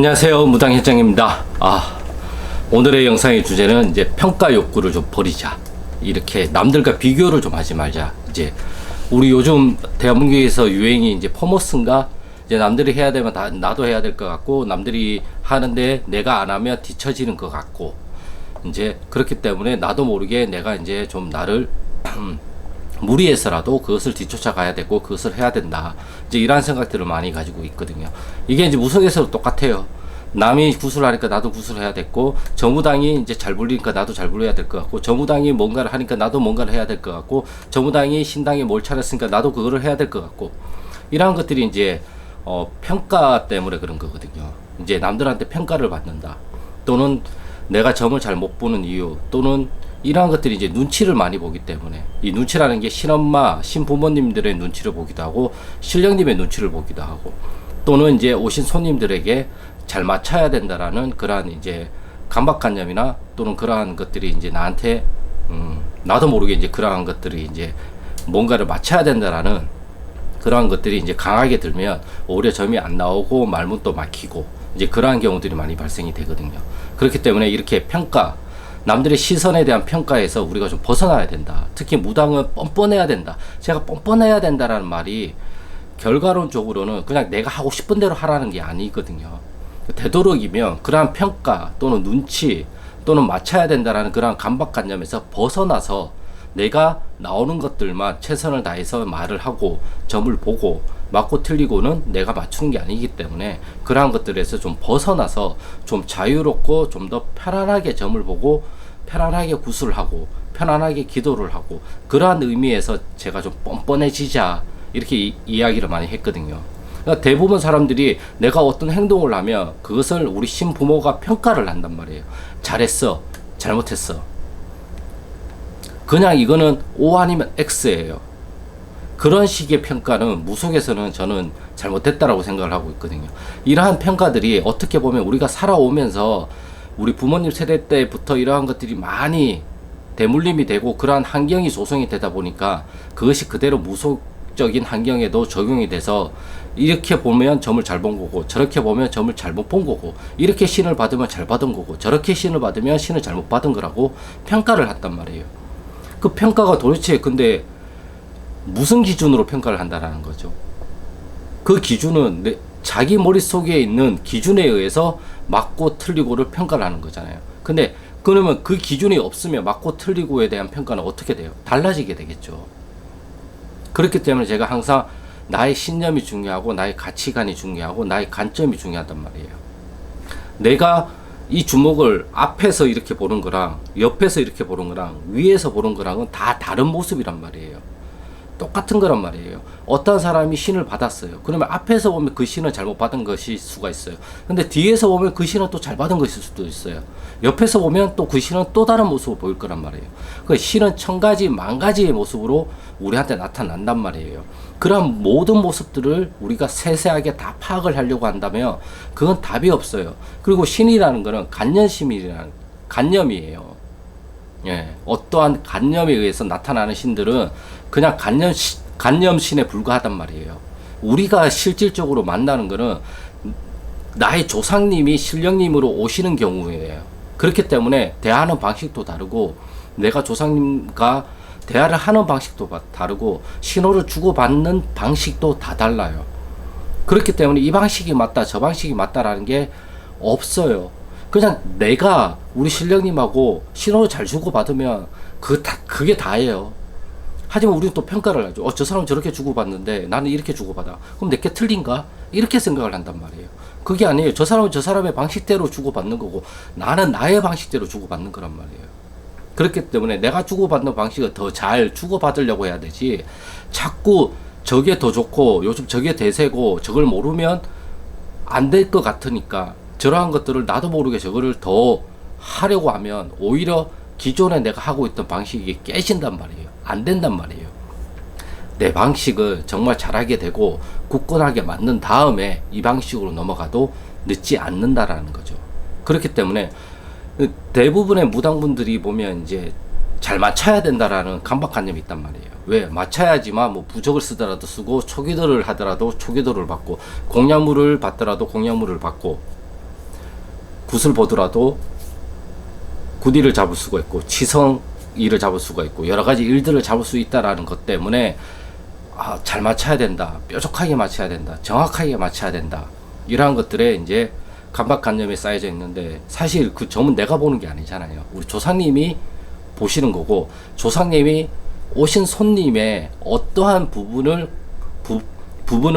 안녕하세요, 무당현장입니다. 오늘의 영상의 주제는 이제 평가 욕구를 좀 버리자. 이렇게 남들과 비교를 좀 하지 말자. 이제 우리 요즘 대한민국에서 유행이 이제 퍼머스인가? 이제 남들이 해야 되면 나도 해야 될 것 같고, 남들이 하는데 내가 안 하면 뒤처지는 것 같고, 이제 그렇기 때문에 나도 모르게 내가 이제 좀 나를 무리해서라도 그것을 뒤쫓아가야 되고 그것을 해야 된다. 이제 이러한 생각들을 많이 가지고 있거든요. 이게 이제 무속에서도 똑같아요. 남이 구슬하니까 나도 구슬해야 됐고, 정무당이 이제 잘 불리니까 나도 잘 불려야 될 것 같고, 정무당이 뭔가를 하니까 나도 뭔가를 해야 될 것 같고, 정무당이 신당에 뭘 차렸으니까 나도 그거를 해야 될 것 같고, 이러한 것들이 이제 평가 때문에 그런 거거든요. 이제 남들한테 평가를 받는다. 또는 내가 점을 잘 못 보는 이유, 또는 이러한 것들이 이제 눈치를 많이 보기 때문에, 이 눈치라는 게 신엄마, 신부모님들의 눈치를 보기도 하고, 신령님의 눈치를 보기도 하고, 또는 이제 오신 손님들에게 잘 맞춰야 된다라는 그러한 이제 강박관념이나 또는 그러한 것들이 이제 나한테, 나도 모르게 이제 그러한 것들이 이제 뭔가를 맞춰야 된다라는 그러한 것들이 이제 강하게 들면 오히려 점이 안 나오고 말문도 막히고, 이제 그러한 경우들이 많이 발생이 되거든요. 그렇기 때문에 이렇게 평가, 남들의 시선에 대한 평가에서 우리가 좀 벗어나야 된다. 특히 무당은 뻔뻔해야 된다. 제가 뻔뻔해야 된다라는 말이 결과론적으로는 그냥 내가 하고 싶은 대로 하라는 게 아니거든요. 되도록이면 그러한 평가 또는 눈치 또는 맞춰야 된다라는 그러한 강박관념에서 벗어나서 내가 나오는 것들만 최선을 다해서 말을 하고 점을 보고, 맞고 틀리고는 내가 맞추는 게 아니기 때문에 그러한 것들에서 좀 벗어나서 좀 자유롭고 좀 더 편안하게 점을 보고 편안하게 구슬을 하고 편안하게 기도를 하고, 그러한 의미에서 제가 좀 뻔뻔해지자 이렇게 이야기를 많이 했거든요. 그러니까 대부분 사람들이 내가 어떤 행동을 하면 그것을 우리 신부모가 평가를 한단 말이에요. 잘했어, 잘못했어. 그냥 이거는 O 아니면 X예요. 그런 식의 평가는 무속에서는 저는 잘못됐다라고 생각을 하고 있거든요. 이러한 평가들이 어떻게 보면 우리가 살아오면서 우리 부모님 세대 때부터 이러한 것들이 많이 대물림이 되고 그러한 환경이 조성이 되다 보니까 그것이 그대로 무속적인 환경에도 적용이 돼서, 이렇게 보면 점을 잘 본 거고 저렇게 보면 점을 잘못 본 거고, 이렇게 신을 받으면 잘 받은 거고 저렇게 신을 받으면 신을 잘못 받은 거라고 평가를 했단 말이에요. 그 평가가 도대체 근데 무슨 기준으로 평가를 한다라는 거죠. 그 기준은 자기 머릿속에 있는 기준에 의해서 맞고 틀리고를 평가를 하는 거잖아요. 근데 그러면 그 기준이 없으면 맞고 틀리고에 대한 평가는 어떻게 돼요? 달라지게 되겠죠. 그렇기 때문에 제가 항상 나의 신념이 중요하고 나의 가치관이 중요하고 나의 관점이 중요하단 말이에요. 내가 이 주먹을 앞에서 이렇게 보는 거랑 옆에서 이렇게 보는 거랑 위에서 보는 거랑은 다 다른 모습이란 말이에요. 똑같은 거란 말이에요. 어떤 사람이 신을 받았어요. 그러면 앞에서 보면 그 신은 잘못 받은 것일 수가 있어요. 근데 뒤에서 보면 그 신은 또 잘 받은 것일 수도 있어요. 옆에서 보면 또 그 신은 또 다른 모습을 보일 거란 말이에요. 그 신은 천 가지 만 가지의 모습으로 우리한테 나타난단 말이에요. 그런 모든 모습들을 우리가 세세하게 다 파악을 하려고 한다면 그건 답이 없어요. 그리고 신이라는 거는 간념심이라는 간념이에요. 예, 어떠한 간념에 의해서 나타나는 신들은 그냥 간념신에 불과하단 말이에요. 우리가 실질적으로 만나는 거는 나의 조상님이 신령님으로 오시는 경우예요. 그렇기 때문에 대하는 방식도 다르고, 내가 조상님과 대화를 하는 방식도 다르고, 신호를 주고받는 방식도 다 달라요. 그렇기 때문에 이 방식이 맞다, 저 방식이 맞다라는 게 없어요. 그냥 내가 우리 신령님하고 신호를 잘 주고받으면 그게 다예요. 하지만 우리는 또 평가를 하죠. 저 사람은 저렇게 주고받는데 나는 이렇게 주고받아. 그럼 내게 틀린가? 이렇게 생각을 한단 말이에요. 그게 아니에요. 저 사람은 저 사람의 방식대로 주고받는 거고 나는 나의 방식대로 주고받는 거란 말이에요. 그렇기 때문에 내가 주고받는 방식을 더 잘 주고받으려고 해야 되지, 자꾸 저게 더 좋고 요즘 저게 대세고 저걸 모르면 안 될 것 같으니까 저러한 것들을 나도 모르게 저거를 더 하려고 하면 오히려 기존에 내가 하고 있던 방식이 깨진단 말이에요. 안 된단 말이에요. 내 방식을 정말 잘하게 되고 굳건하게 만든 다음에 이 방식으로 넘어가도 늦지 않는다라는 거죠. 그렇기 때문에 대부분의 무당분들이 보면 이제 잘 맞춰야 된다라는 강박관념이 있단 말이에요. 왜? 맞춰야지만 뭐 부적을 쓰더라도 쓰고 초기도를 하더라도 초기도를 받고 공약물을 받더라도 공약물을 받고 굿을 보더라도 굿일을 잡을 수가 있고 치성일을 잡을 수가 있고 여러 가지 일들을 잡을 수 있다라는 것 때문에 잘 맞춰야 된다, 뾰족하게 맞춰야 된다, 정확하게 맞춰야 된다, 이러한 것들에 이제 강박관념이 쌓여져 있는데, 사실 그 점은 내가 보는 게 아니잖아요. 우리 조상님이 보시는 거고, 조상님이 오신 손님의 어떠한 부분을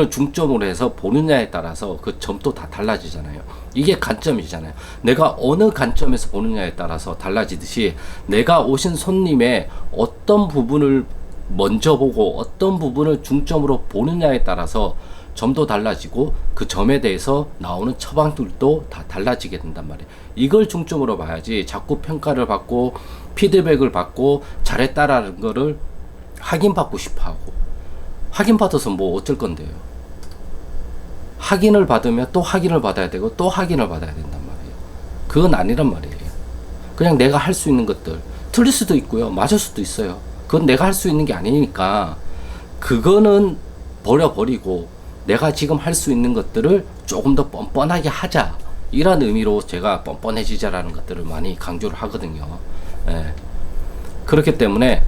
중점으로 해서 보느냐에 따라서 그 점도 다 달라지잖아요. 이게 관점이잖아요. 내가 어느 관점에서 보느냐에 따라서 달라지듯이, 내가 오신 손님의 어떤 부분을 먼저 보고 어떤 부분을 중점으로 보느냐에 따라서 점도 달라지고, 그 점에 대해서 나오는 처방들도 다 달라지게 된단 말이에요. 이걸 중점으로 봐야지 자꾸 평가를 받고 피드백을 받고 잘했다라는 거를 확인받고 싶어 하고, 확인받아서 뭐 어쩔 건데요. 확인을 받으면 또 확인을 받아야 되고 또 확인을 받아야 된단 말이에요. 그건 아니란 말이에요. 그냥 내가 할 수 있는 것들, 틀릴 수도 있고요, 맞을 수도 있어요. 그건 내가 할 수 있는 게 아니니까 그거는 버려버리고 내가 지금 할 수 있는 것들을 조금 더 뻔뻔하게 하자, 이런 의미로 제가 뻔뻔해지자라는 것들을 많이 강조를 하거든요. 예. 그렇기 때문에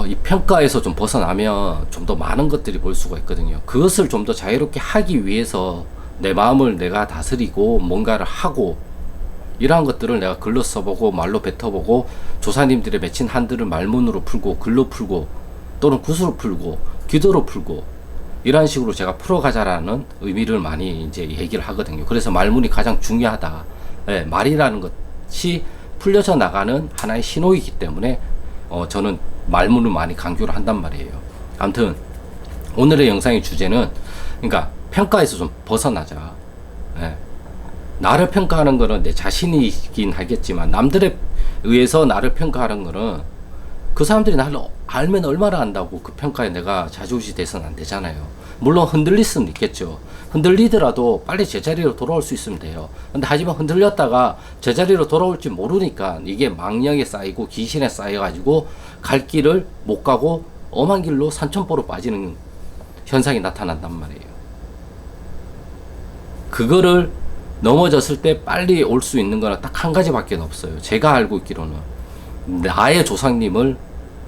이 평가에서 좀 벗어나면 좀 더 많은 것들이 볼 수가 있거든요. 그것을 좀 더 자유롭게 하기 위해서 내 마음을 내가 다스리고 뭔가를 하고, 이러한 것들을 내가 글로 써보고 말로 뱉어보고 조사님들의 맺힌 한들을 말문으로 풀고 글로 풀고 또는 굿으로 풀고 기도로 풀고, 이런 식으로 제가 풀어가자라는 의미를 많이 이제 얘기를 하거든요. 그래서 말문이 가장 중요하다. 예, 말이라는 것이 풀려져 나가는 하나의 신호이기 때문에 저는 말문을 많이 강조를 한단 말이에요. 아무튼 오늘의 영상의 주제는, 그러니까 평가에서 좀 벗어나자. 예. 나를 평가하는 거는 내 자신이긴 하겠지만, 남들에 의해서 나를 평가하는 거는 그 사람들이 나를 알면 얼마나 안다고 그 평가에 내가 좌지우지 돼서는 안 되잖아요. 물론 흔들릴 수는 있겠죠. 흔들리더라도 빨리 제자리로 돌아올 수 있으면 돼요. 근데 하지만 흔들렸다가 제자리로 돌아올지 모르니까 이게 망령에 쌓이고 귀신에 쌓여가지고 갈 길을 못 가고 엄한 길로 산천포로 빠지는 현상이 나타난단 말이에요. 그거를 넘어졌을 때 빨리 올 수 있는 거는 딱 한 가지밖에 없어요. 제가 알고 있기로는 나의 조상님을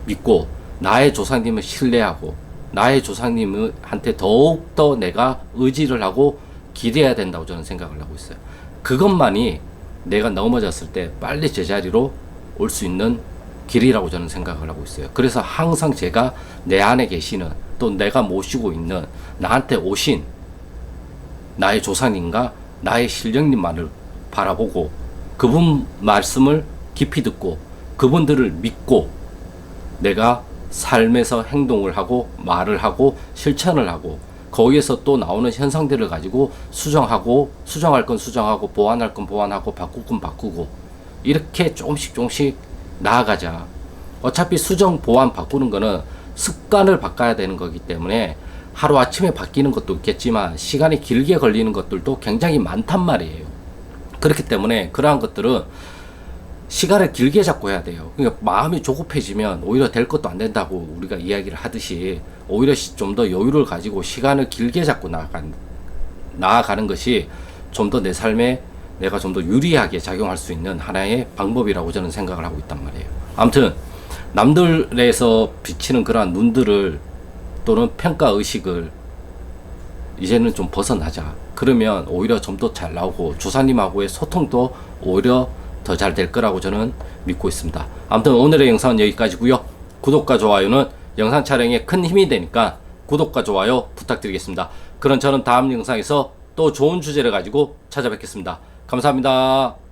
믿고 나의 조상님을 신뢰하고 나의 조상님한테 더욱더 내가 의지를 하고 기대해야 된다고 저는 생각을 하고 있어요. 그것만이 내가 넘어졌을 때 빨리 제자리로 올 수 있는 길이라고 저는 생각을 하고 있어요. 그래서 항상 제가 내 안에 계시는, 또 내가 모시고 있는, 나한테 오신 나의 조상님과 나의 신령님만을 바라보고 그분 말씀을 깊이 듣고 그분들을 믿고 내가 삶에서 행동을 하고 말을 하고 실천을 하고, 거기에서 또 나오는 현상들을 가지고 수정하고, 수정할 건 수정하고, 보완할 건 보완하고, 바꿀 건 바꾸고, 이렇게 조금씩 조금씩 나아가자. 어차피 수정, 보완, 바꾸는 거는 습관을 바꿔야 되는 거기 때문에 하루아침에 바뀌는 것도 있겠지만 시간이 길게 걸리는 것들도 굉장히 많단 말이에요. 그렇기 때문에 그러한 것들은 시간을 길게 잡고 해야 돼요. 그러니까 마음이 조급해지면 오히려 될 것도 안 된다고 우리가 이야기를 하듯이, 오히려 좀 더 여유를 가지고 시간을 길게 잡고 나아가는 것이 좀 더 내 삶에 내가 좀 더 유리하게 작용할 수 있는 하나의 방법이라고 저는 생각을 하고 있단 말이에요. 아무튼 남들에서 비치는 그러한 눈들을 또는 평가의식을 이제는 좀 벗어나자. 그러면 오히려 좀 더 잘 나오고 조사님하고의 소통도 오히려 더 잘 될 거라고 저는 믿고 있습니다. 아무튼 오늘의 영상은 여기까지고요. 구독과 좋아요는 영상 촬영에 큰 힘이 되니까 구독과 좋아요 부탁드리겠습니다. 그럼 저는 다음 영상에서 또 좋은 주제를 가지고 찾아뵙겠습니다. 감사합니다.